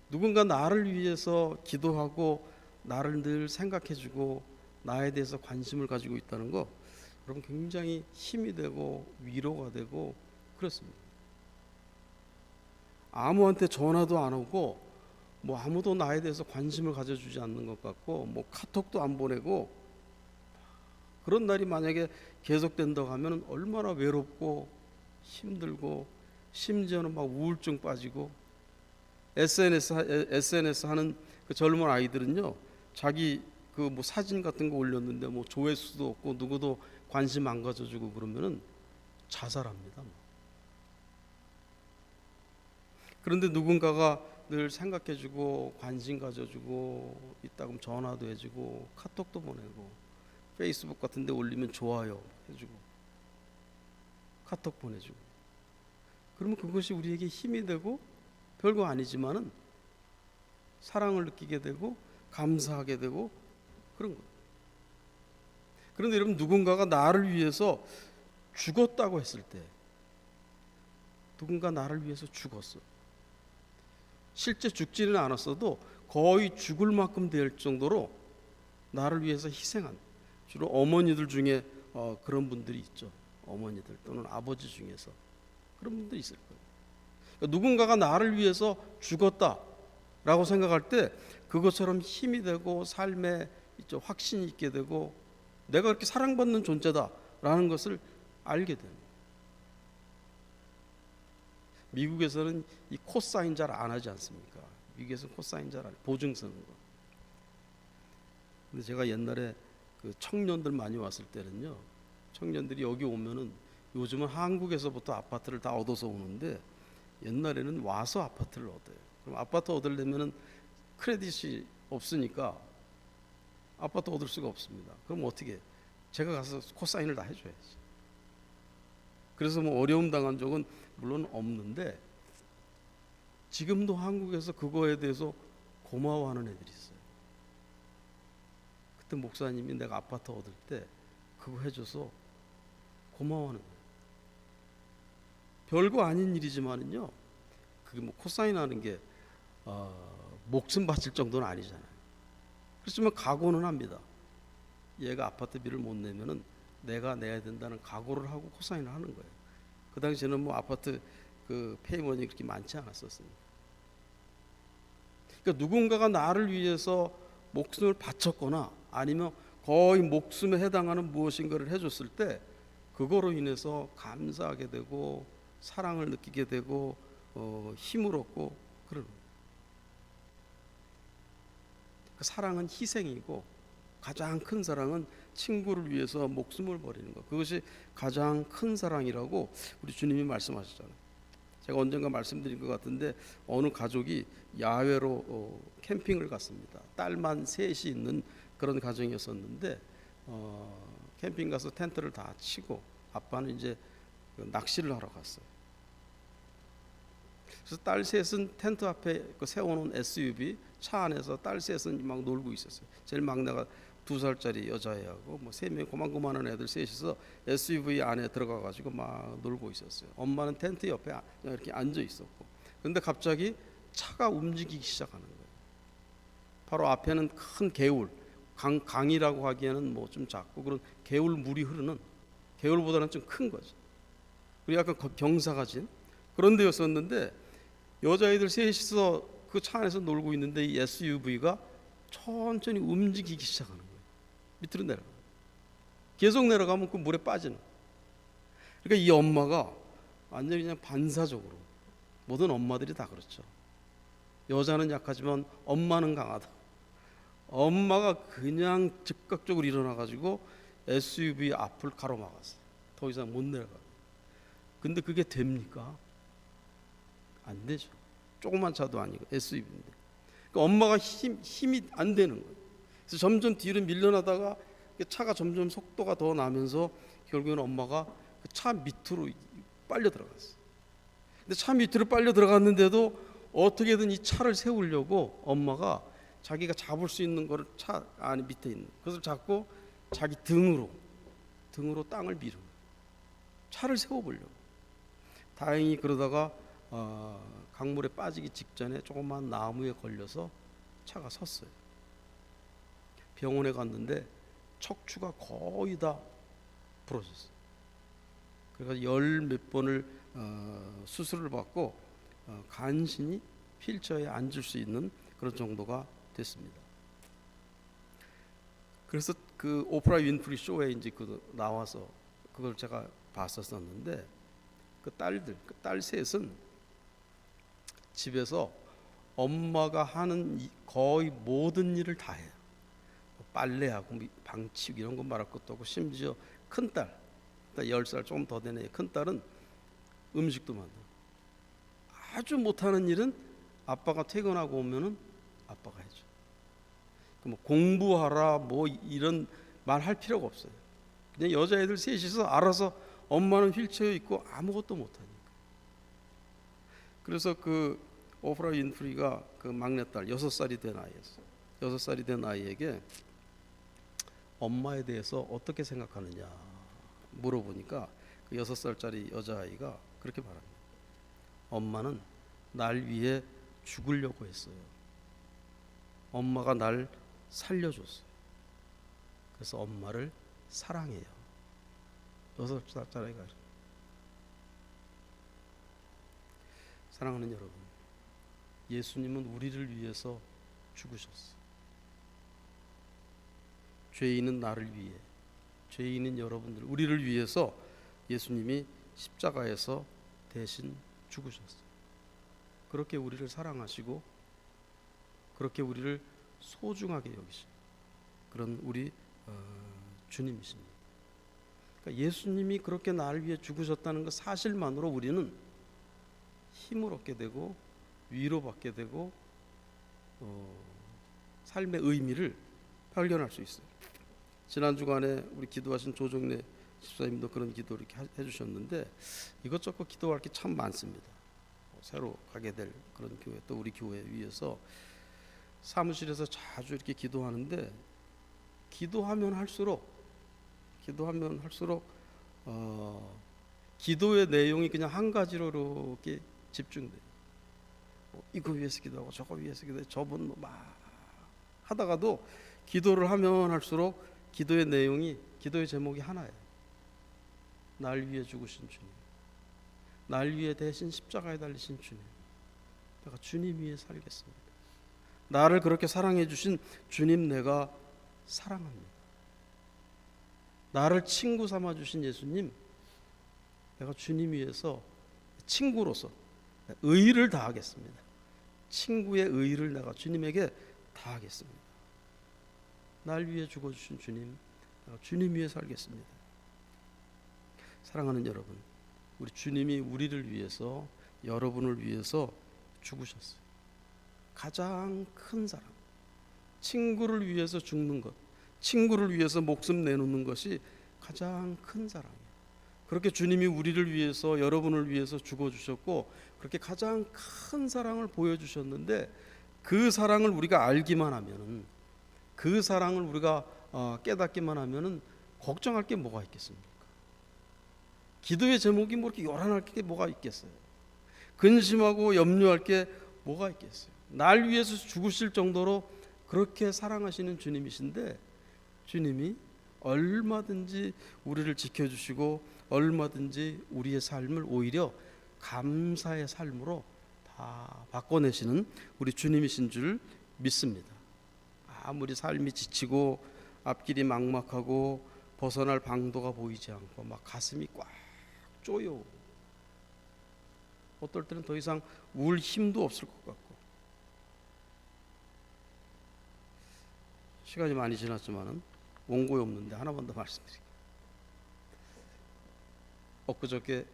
누군가 나를 위해서 기도하고 나를 늘 생각해주고 나에 대해서 관심을 가지고 있다는 거 여러분 굉장히 힘이 되고 위로가 되고 그렇습니다. 아무한테 전화도 안 오고 뭐 아무도 나에 대해서 관심을 가져주지 않는 것 같고 뭐 카톡도 안 보내고 그런 날이 만약에 계속된다고 하면 얼마나 외롭고 힘들고 심지어는 막 우울증 빠지고 SNS 하는 그 젊은 아이들은요 자기 그 뭐 사진 같은 거 올렸는데 뭐 조회수도 없고 누구도 관심 안 가져주고 그러면은 자살합니다. 그런데 누군가가 늘 생각해주고 관심 가져주고 있다 그러면 전화도 해주고 카톡도 보내고 페이스북 같은 데 올리면 좋아요 해주고 카톡 보내주고 그러면 그것이 우리에게 힘이 되고 별거 아니지만은 사랑을 느끼게 되고 감사하게 되고 그런 거예요. 그런데 여러분 누군가가 나를 위해서 죽었다고 했을 때 누군가 나를 위해서 죽었어. 실제 죽지는 않았어도 거의 죽을 만큼 될 정도로 나를 위해서 희생한 주로 어머니들 중에 그런 분들이 있죠. 어머니들 또는 아버지 중에서 그런 분들이 있을 거예요. 그러니까 누군가가 나를 위해서 죽었다라고 생각할 때 그것처럼 힘이 되고 삶에 확신이 있게 되고 내가 그렇게 사랑받는 존재다라는 것을 알게 됩니다. 미국에서는 이 코사인 잘 안 하지 않습니까? 미국에서는 코사인 잘 안 해요. 보증 서는 거. 근데 제가 옛날에 그 청년들 많이 왔을 때는요. 청년들이 여기 오면은 요즘은 한국에서부터 아파트를 다 얻어서 오는데 옛날에는 와서 아파트를 얻어요. 그럼 아파트 얻으려면은 크레딧이 없으니까 아파트 얻을 수가 없습니다. 그럼 어떻게? 제가 가서 코사인을 다 해줘야지. 그래서 뭐 어려움 당한 적은 물론 없는데 지금도 한국에서 그거에 대해서 고마워하는 애들이 있어요. 그때 목사님이 내가 아파트 얻을 때 그거 해줘서 고마워하는 거예요. 별거 아닌 일이지만은요. 그게 뭐 코사인하는 게 목숨 바칠 정도는 아니잖아요. 그렇지만 각오는 합니다. 얘가 아파트비를 못 내면은 내가 내야 된다는 각오를 하고 코사인을 하는 거예요. 그 당시에는 뭐 아파트 그 페이먼이 그렇게 많지 않았었습니다. 그러니까 누군가가 나를 위해서 목숨을 바쳤거나 아니면 거의 목숨에 해당하는 무엇인가를 해줬을 때 그거로 인해서 감사하게 되고 사랑을 느끼게 되고 힘을 얻고 그러는 거예요. 그 사랑은 희생이고 가장 큰 사랑은 친구를 위해서 목숨을 버리는 것. 그것이 가장 큰 사랑이라고 우리 주님이 말씀하셨잖아요. 제가 언젠가 말씀드린 것 같은데 어느 가족이 야외로 캠핑을 갔습니다. 딸만 셋이 있는 그런 가정이었었는데 캠핑 가서 텐트를 다 치고 아빠는 이제 낚시를 하러 갔어요. 그래서 딸 셋은 텐트 앞에 그 세워놓은 SUV 차 안에서 딸 셋은 막 놀고 있었어요. 제일 막내가 2살짜리 여자애하고 뭐 3명 고만고만한 애들 셋이서 SUV 안에 들어가가지고 막 놀고 있었어요. 엄마는 텐트 옆에 이렇게 앉아 있었고, 그런데 갑자기 차가 움직이기 시작하는 거예요. 바로 앞에는 큰 개울, 강이라고 하기에는 뭐 좀 작고 그런 개울 물이 흐르는, 개울보다는 좀 큰 거죠. 그리고 약간 경사가 진 그런 데였었는데, 여자애들 셋이서 그 차 안에서 놀고 있는데 이 SUV가 천천히 움직이기 시작하는 거예요. 밑으로 내려가. 계속 내려가면 그 물에 빠지는. 그러니까 이 엄마가 완전히 그냥 반사적으로, 모든 엄마들이 다 그렇죠. 여자는 약하지만 엄마는 강하다. 엄마가 그냥 즉각적으로 일어나가지고 SUV 앞을 가로막았어요. 더 이상 못 내려가. 근데 그게 됩니까? 안 되죠. 조그만 차도 아니고 SUV인데. 그러니까 엄마가 힘이 안 되는 거예요. 그래서 점점 뒤로 밀려나다가 차가 점점 속도가 더 나면서 결국에는 엄마가 그 차 밑으로 빨려 들어갔어요. 근데 차 밑으로 빨려 들어갔는데도 어떻게든 이 차를 세우려고 엄마가 자기가 잡을 수 있는 거를 차 안에 밑에 있는 그것을 잡고 자기 등으로 땅을 미는 거예요. 차를 세워보려고. 다행히 그러다가 강물에 빠지기 직전에 조그만 나무에 걸려서 차가 섰어요. 병원에 갔는데 척추가 거의 다 부러졌어요. 그래서 10몇 번을 수술을 받고 간신히 휠체어에 앉을 수 있는 그런 정도가 됐습니다. 그래서 그 오프라 윈프리 쇼에 이제 그 나와서 그걸 제가 봤었었는데, 그 딸 셋은 집에서 엄마가 하는 거의 모든 일을 다 해요. 빨래하고 방 치우기 이런 거 말할 것도 없고, 심지어 큰딸 10살 조금 더 되네. 큰딸은 음식도 만들고. 아주 못하는 일은 아빠가 퇴근하고 오면은 아빠가 해줘. 뭐 공부하라 뭐 이런 말 할 필요가 없어요. 그냥 여자애들 셋이서 알아서, 엄마는 휠체어 있고 아무것도 못하니까. 그래서 그 오프라 윈프리가 그 막내딸 6살이 된 아이였어요. 6살이 된 아이에게 엄마에 대해서 어떻게 생각하느냐 물어보니까 그 6살짜리 여자아이가 그렇게 말합니다. 엄마는 날 위해 죽으려고 했어요. 엄마가 날 살려줬어요. 그래서 엄마를 사랑해요. 6살짜리가. 사랑하는 여러분, 예수님은 우리를 위해서 죽으셨어요. 죄인은 나를 위해, 죄인인 여러분들, 우리를 위해서 예수님이 십자가에서 대신 죽으셨어요. 그렇게 우리를 사랑하시고 그렇게 우리를 소중하게 여기신 그런 우리 주님이십니다. 그러니까 예수님이 그렇게 나를 위해 죽으셨다는 그 사실만으로 우리는 힘을 얻게 되고 위로받게 되고 삶의 의미를 발견할 수 있어요. 지난 주간에 우리 기도하신 조정래 집사님도 그런 기도를 이렇게 해주셨는데, 이것저것 기도할 게 참 많습니다. 새로 가게 될 그런 교회, 또 우리 교회 위해서 사무실에서 자주 이렇게 기도하는데, 기도하면 할수록 기도의 내용이 그냥 한 가지로 이렇게 집중돼요. 이거 위해서 기도하고 저거 위해서 기도해, 저분 막 하다가도 기도를 하면 할수록 기도의 내용이, 기도의 제목이 하나예요. 날 위해 죽으신 주님, 날 위해 대신 십자가에 달리신 주님, 내가 주님 위해 살겠습니다. 나를 그렇게 사랑해 주신 주님 내가 사랑합니다. 나를 친구 삼아 주신 예수님, 내가 주님 위해서 친구로서 의를 다하겠습니다. 친구의 의를 내가 주님에게 다하겠습니다. 날 위해 죽어주신 주님, 내가 주님 위해 살겠습니다. 사랑하는 여러분, 우리 주님이 우리를 위해서, 여러분을 위해서 죽으셨어요. 가장 큰 사랑, 친구를 위해서 죽는 것, 친구를 위해서 목숨 내놓는 것이 가장 큰 사랑이에요. 그렇게 주님이 우리를 위해서, 여러분을 위해서 죽어주셨고 그렇게 가장 큰 사랑을 보여주셨는데, 그 사랑을 우리가 알기만 하면은, 그 사랑을 우리가 깨닫기만 하면은 걱정할 게 뭐가 있겠습니까? 기도의 제목이 뭐 이렇게 요란할 게 뭐가 있겠어요? 근심하고 염려할 게 뭐가 있겠어요? 날 위해서 죽으실 정도로 그렇게 사랑하시는 주님이신데, 주님이 얼마든지 우리를 지켜주시고 얼마든지 우리의 삶을 오히려 감사의 삶으로 다 바꿔내시는 우리 주님이신 줄 믿습니다. 아무리 삶이 지치고 앞길이 막막하고 벗어날 방도가 보이지 않고 막 가슴이 꽉 쪼여, 어떨 때는 더 이상 울 힘도 없을 것 같고, 시간이 많이 지났지만은 원고에 없는데 하나만 더 말씀드릴게요. 엊그저께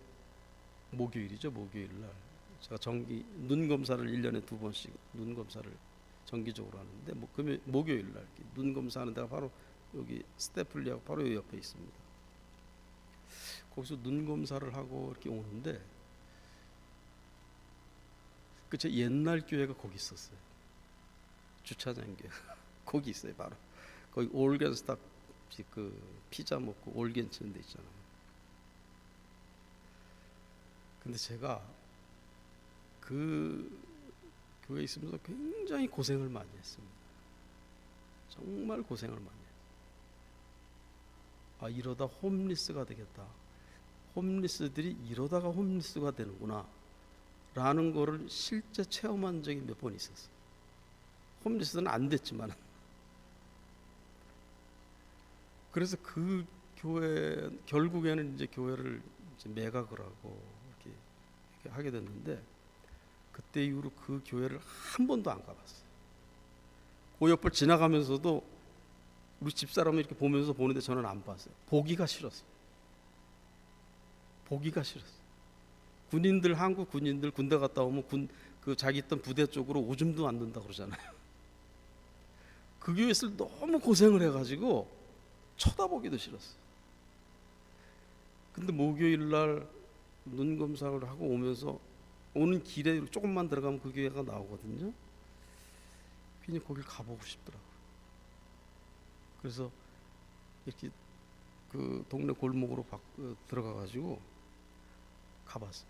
목요일이죠. 목요일 날 제가 눈 검사를 1년에 2번씩 눈 검사를 정기적으로 하는데, 목요일 날 눈 검사하는 데가 바로 여기 스태플리하고 바로 여기 옆에 있습니다. 거기서 눈 검사를 하고 이렇게 오는데, 제 옛날 교회가 거기 있었어요. 주차장 교회 거기 있어요. 바로 거기 올겐스탑 그 피자 먹고 올겐 치는 데 있잖아요. 근데 제가 그 교회에 있으면서 굉장히 고생을 많이 했습니다. 정말 고생을 많이 했어요. 이러다 홈리스가 되겠다. 홈리스들이 이러다가 홈리스가 되는구나 라는 거를 실제 체험한 적이 몇 번 있었어요. 홈리스는 안 됐지만. 그래서 그 교회 결국에는 이제 교회를 이제 매각을 하고 이렇게 하게 됐는데, 그때 이후로 그 교회를 한 번도 안 가봤어요. 그 옆을 지나가면서도 우리 집사람을 이렇게 보면서 보는데 저는 안 봤어요. 보기가 싫었어요. 보기가 싫었어요. 군인들, 한국 군인들 군대 갔다 오면 그 자기 있던 부대 쪽으로 오줌도 안 넣는다 그러잖아요. 그 교회에서 너무 고생을 해가지고 쳐다보기도 싫었어요. 근데 목요일 날 눈 검사를 하고 오면서 오는 길에 조금만 들어가면 그 교회가 나오거든요. 괜히 거길 가보고 싶더라고요. 그래서 이렇게 그 동네 골목으로 들어가가지고 가봤어요.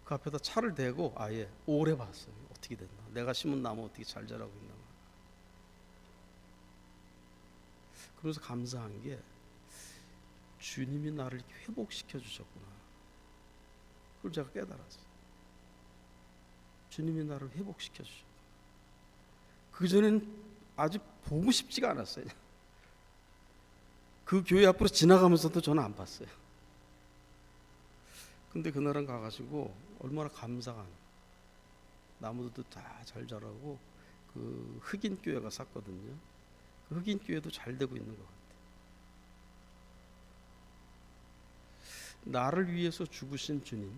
그 앞에다 차를 대고 아예 오래 봤어요. 어떻게 됐나, 내가 심은 나무 어떻게 잘 자라고 있나. 그러면서 감사한 게, 주님이 나를 회복시켜 주셨구나. 그걸 제가 깨달았어요. 주님이 나를 회복시켜 주셨구나. 그전에는 아주 보고 싶지가 않았어요. 그 교회 앞으로 지나가면서도 저는 안 봤어요. 근데 그날은 가가지고 얼마나 감사한, 나무들도 다 잘 자라고 그 흑인 교회가 샀거든요. 그 흑인 교회도 잘 되고 있는 것 같아요. 나를 위해서 죽으신 주님,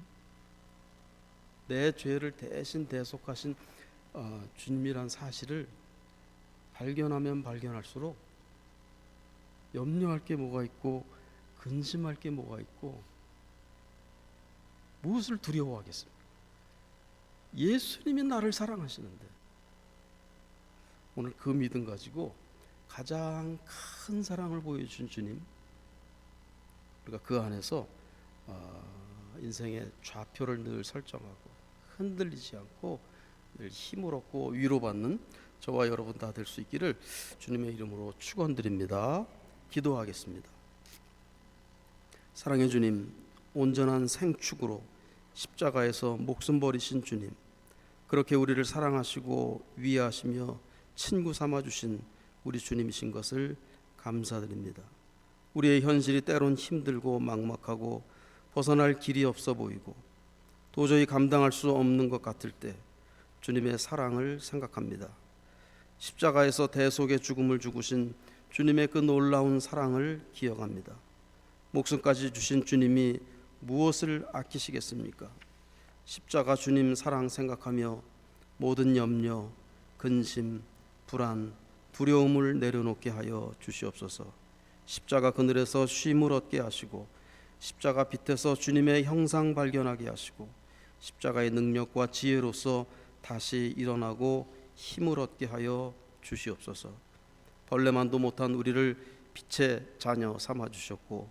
내 죄를 대신 대속하신 주님이란 사실을 발견하면 발견할수록 염려할 게 뭐가 있고 근심할 게 뭐가 있고 무엇을 두려워하겠습니까? 예수님이 나를 사랑하시는데, 오늘 그 믿음 가지고 가장 큰 사랑을 보여준 주님, 우리가 그 안에서 인생의 좌표를 늘 설정하고 흔들리지 않고 늘 힘을 얻고 위로받는 저와 여러분 다 될 수 있기를 주님의 이름으로 축원드립니다. 기도하겠습니다. 사랑의 주님, 온전한 생축으로 십자가에서 목숨 버리신 주님, 그렇게 우리를 사랑하시고 위하시며 친구 삼아주신 우리 주님이신 것을 감사드립니다. 우리의 현실이 때론 힘들고 막막하고 벗어날 길이 없어 보이고 도저히 감당할 수 없는 것 같을 때 주님의 사랑을 생각합니다. 십자가에서 대속의 죽음을 죽으신 주님의 그 놀라운 사랑을 기억합니다. 목숨까지 주신 주님이 무엇을 아끼시겠습니까? 십자가 주님 사랑 생각하며 모든 염려, 근심, 불안, 두려움을 내려놓게 하여 주시옵소서. 십자가 그늘에서 쉼을 얻게 하시고 십자가 빛에서 주님의 형상 발견하게 하시고 십자가의 능력과 지혜로서 다시 일어나고 힘을 얻게 하여 주시옵소서. 벌레만도 못한 우리를 빛의 자녀 삼아 주셨고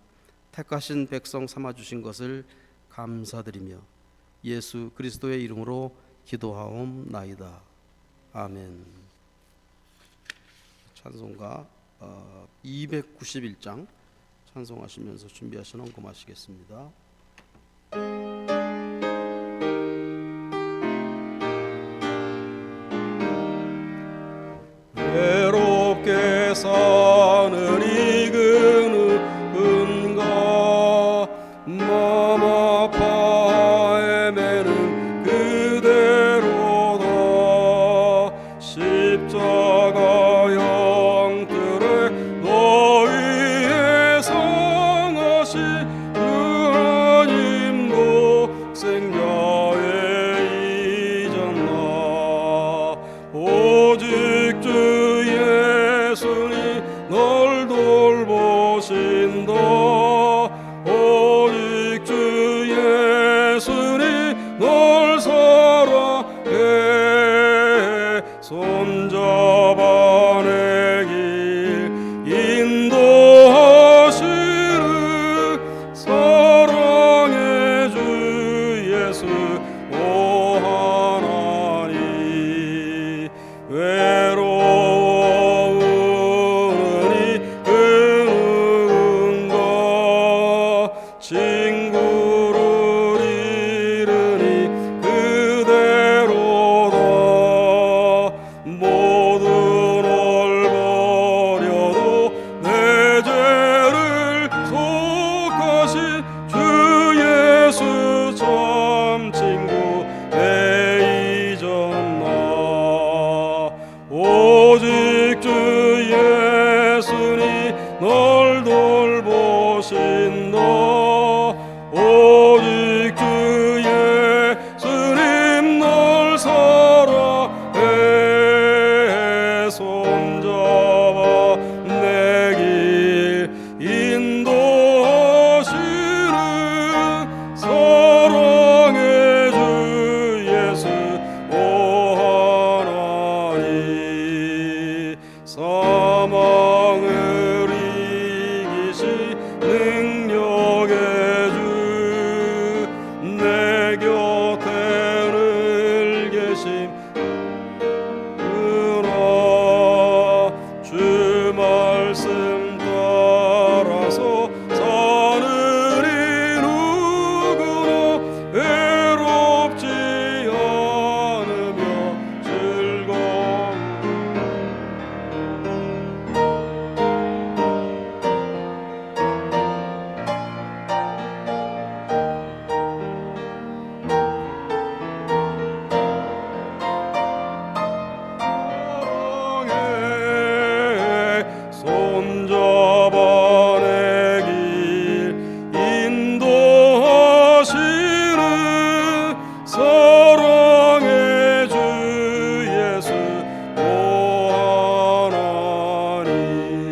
택하신 백성 삼아 주신 것을 감사드리며 예수 그리스도의 이름으로 기도하옵나이다. 아멘. 찬송가 291장 찬송하시면서 준비하시는 언금하시겠습니다. 외롭게 사는 이 근가 맘 아파 헤매는 그대로다. 십자가 형틀에 너 위에 성하신 주님 독생자의 이전나. 오직 주 예수님 널 돌보신다. 오직 주 예수님 널 사랑해. 손잡아 내 길 인도하시는 사랑의 주 예수 오 하나님. 외로우니 그 누군가 친구를 잃으니 그대로다. 모든 걸 버려도 내 죄를 속하신 주 예수 참 친구 내 잊었나. 오직 주 예수님 널 돌보신다. 오직 주 예수님 널 사랑해. 손잡아 내 길 인도하시는 사랑의 주 예수 오 하나님. 사망을 이기신 능력의 주 내 곁에 늘 계심 주 말씀 따라서 사는 이 누구나 외롭지 않으며 즐거운 사랑해. 손잡아 내 길 인도하시는 사랑의 주 예수 오 하나님.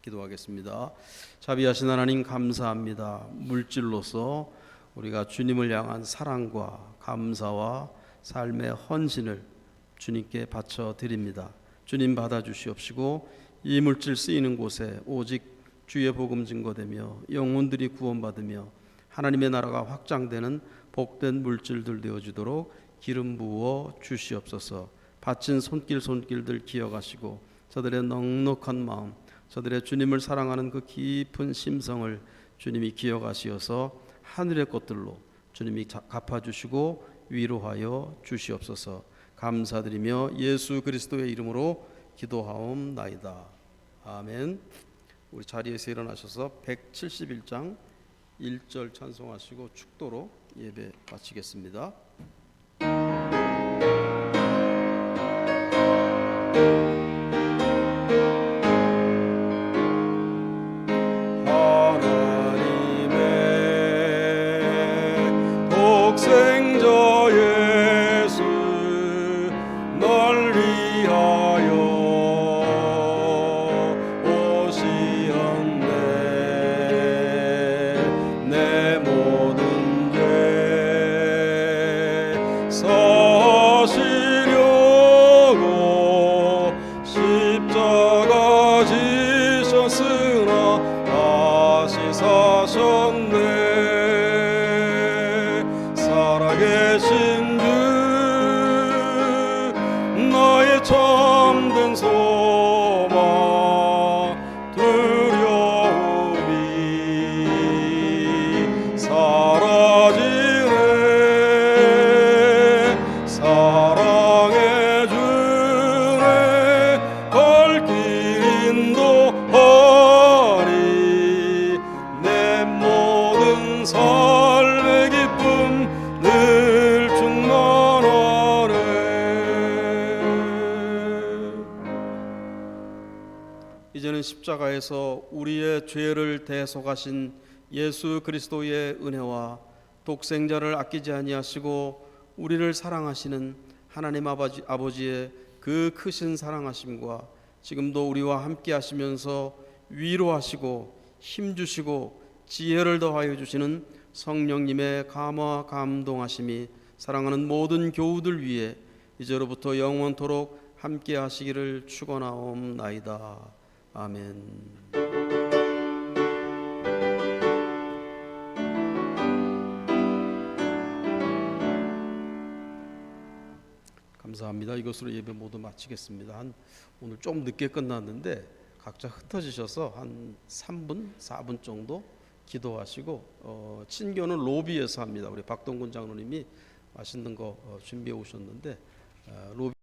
기도하겠습니다. 자비하신 하나님 감사합니다. 물질로서 우리가 주님을 향한 사랑과 감사와 삶의 헌신을 주님께 바쳐 드립니다. 주님 받아 주시옵시고 이 물질 쓰이는 곳에 오직 주의 복음 증거되며 영혼들이 구원받으며 하나님의 나라가 확장되는 복된 물질들 되어지도록 기름 부어 주시옵소서. 바친 손길들 기억하시고 저들의 넉넉한 마음, 저들의 주님을 사랑하는 그 깊은 심성을 주님이 기억하시어서 하늘의 것들로 주님이 갚아주시고 위로하여 주시옵소서. 감사드리며 예수 그리스도의 이름으로 기도하옵나이다. 아멘. 우리 자리에서 일어나셔서 171장 1절 찬송하시고 축도로 예배 마치겠습니다. 위하여 오시었네. 십자가에서 우리의 죄를 대속하신 예수 그리스도의 은혜와 독생자를 아끼지 아니하시고 우리를 사랑하시는 하나님 아버지의 그 크신 사랑하심과 지금도 우리와 함께 하시면서 위로하시고 힘주시고 지혜를 더하여 주시는 성령님의 감화 감동하심이 사랑하는 모든 교우들 위해 이제로부터 영원토록 함께 하시기를 축원하옵나이다. 아멘. 감사합니다. 이것으로 예배 모두 마치겠습니다. 오늘 좀 늦게 끝났는데 각자 흩어지셔서 한 3분, 4분 정도 기도하시고 친교는 로비에서 합니다. 우리 박동근 장로님이 맛있는 거 준비해 오셨는데 로비